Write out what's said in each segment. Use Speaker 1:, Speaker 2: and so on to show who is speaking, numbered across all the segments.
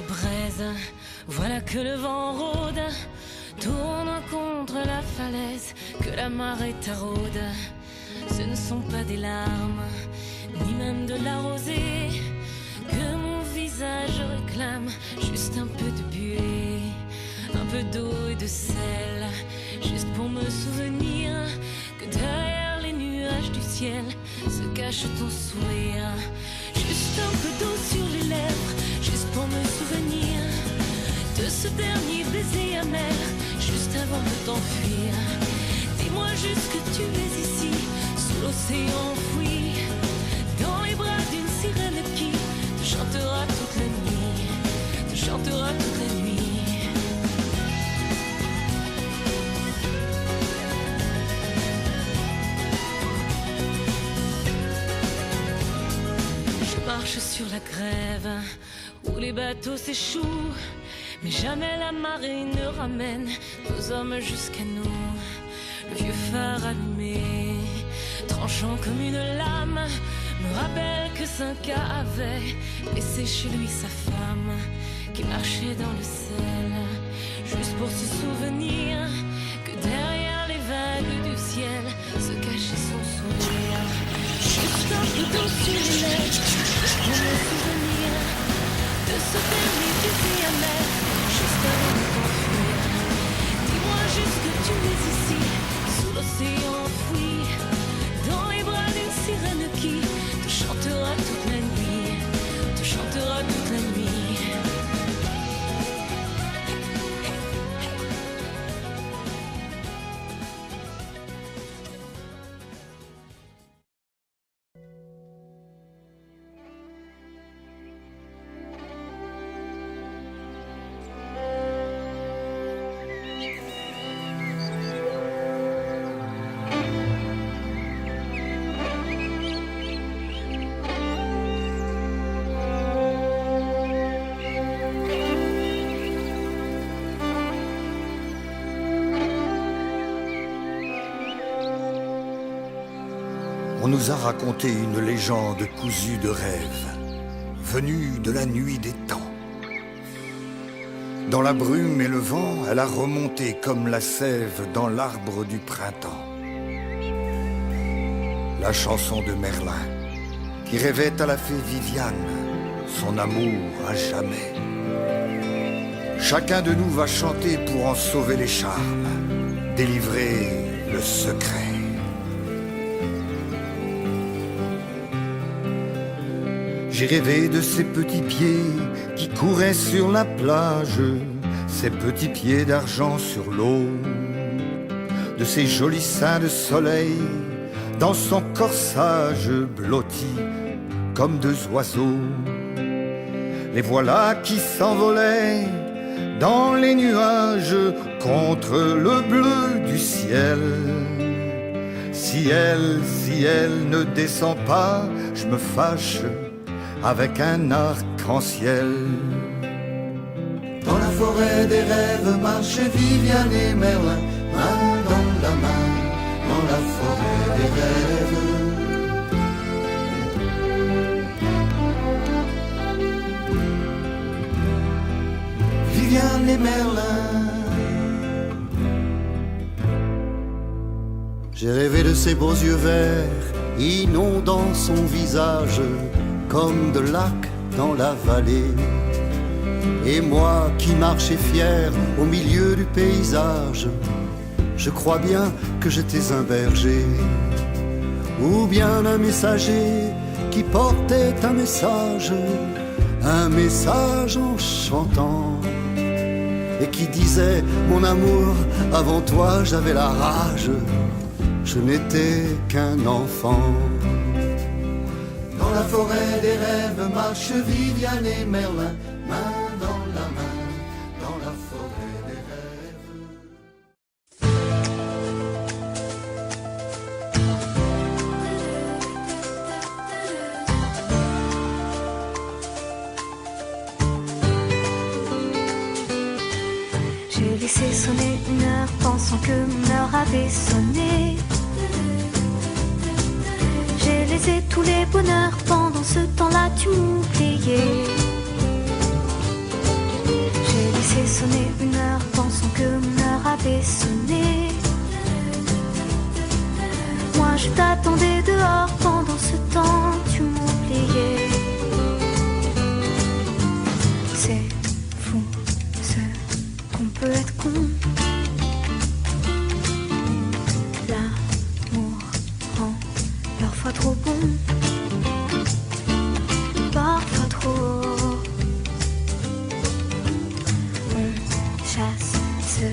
Speaker 1: braise, voilà que le vent rôde, tourne contre la falaise, que la marée taraude. Ce ne sont pas des larmes, ni même de la rosée, que mon visage réclame, juste un peu de buée, un peu d'eau et de sel, juste pour me souvenir que derrière les nuages du ciel se cache ton sourire. Juste un peu d'eau sur les lèvres, juste pour me souvenir de ce dernier baiser amer, juste avant de t'enfuir. Dis-moi juste que tu es ici, sous l'océan enfoui, dans les bras d'une sirène qui te chantera toute la nuit, te chantera toute la nuit. Je marche sur la grève où les bateaux s'échouent, mais jamais la marée ne ramène nos hommes jusqu'à nous. Le vieux phare allumé, tranchant comme une lame, me rappelle que Cinca avait laissé chez lui sa femme, qui marchait dans le sel, juste pour se souvenir que derrière les vagues du ciel se cachait son sourire. Juste un peu d'eau sur les lèvres, pour me souvenir de ce dernier baiser amer, juste avant de t'enfuir. Dis-moi juste que tu es ici, sous l'océan enfoui, dans les bras d'une sirène qui te chantera toute la nuit, te chantera toute la nuit.
Speaker 2: On nous a raconté une légende cousue de rêves, venue de la nuit des temps. Dans la brume et le vent, elle a remonté comme la sève dans l'arbre du printemps. La chanson de Merlin, qui rêvait à la fée Viviane son amour à jamais. Chacun de nous va chanter pour en sauver les charmes, délivrer le secret. J'ai rêvé de ces petits pieds qui couraient sur la plage, ces petits pieds d'argent sur l'eau, de ces jolis seins de soleil dans son corsage blotti comme deux oiseaux. Les voilà qui s'envolaient dans les nuages contre le bleu du ciel. Si elle ne descend pas, je me fâche avec un arc-en-ciel.
Speaker 3: Dans la forêt des rêves marchaient Viviane et Merlin, main dans la main, dans la forêt des rêves. Viviane et Merlin. J'ai rêvé de ses beaux yeux verts, inondant son visage comme de lac dans la vallée. Et moi qui marchais fier au milieu du paysage, je crois bien que j'étais un berger, ou bien un messager qui portait un message en chantant, et qui disait: mon amour, avant toi j'avais la rage, je n'étais qu'un enfant. Dans la forêt des rêves marchent Viviane et Merlin, main dans la main, dans la forêt des
Speaker 4: rêves. J'ai laissé sonner une heure, pensant que mon heure avait sonné. J'ai laissé tous les bonheurs, pendant ce temps-là tu m'oubliais. laissé sonner 1 heure, pensant que mon heure avait sonné. Moi je t'attendais dehors, pendant ce temps tu m'oubliais. C'est fou ce qu'on peut être con. L'amour rend parfois trop bon, parfois trop. On chasse ce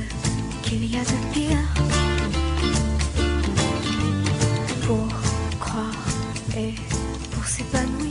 Speaker 4: qu'il y a de pire pour croire et pour s'épanouir.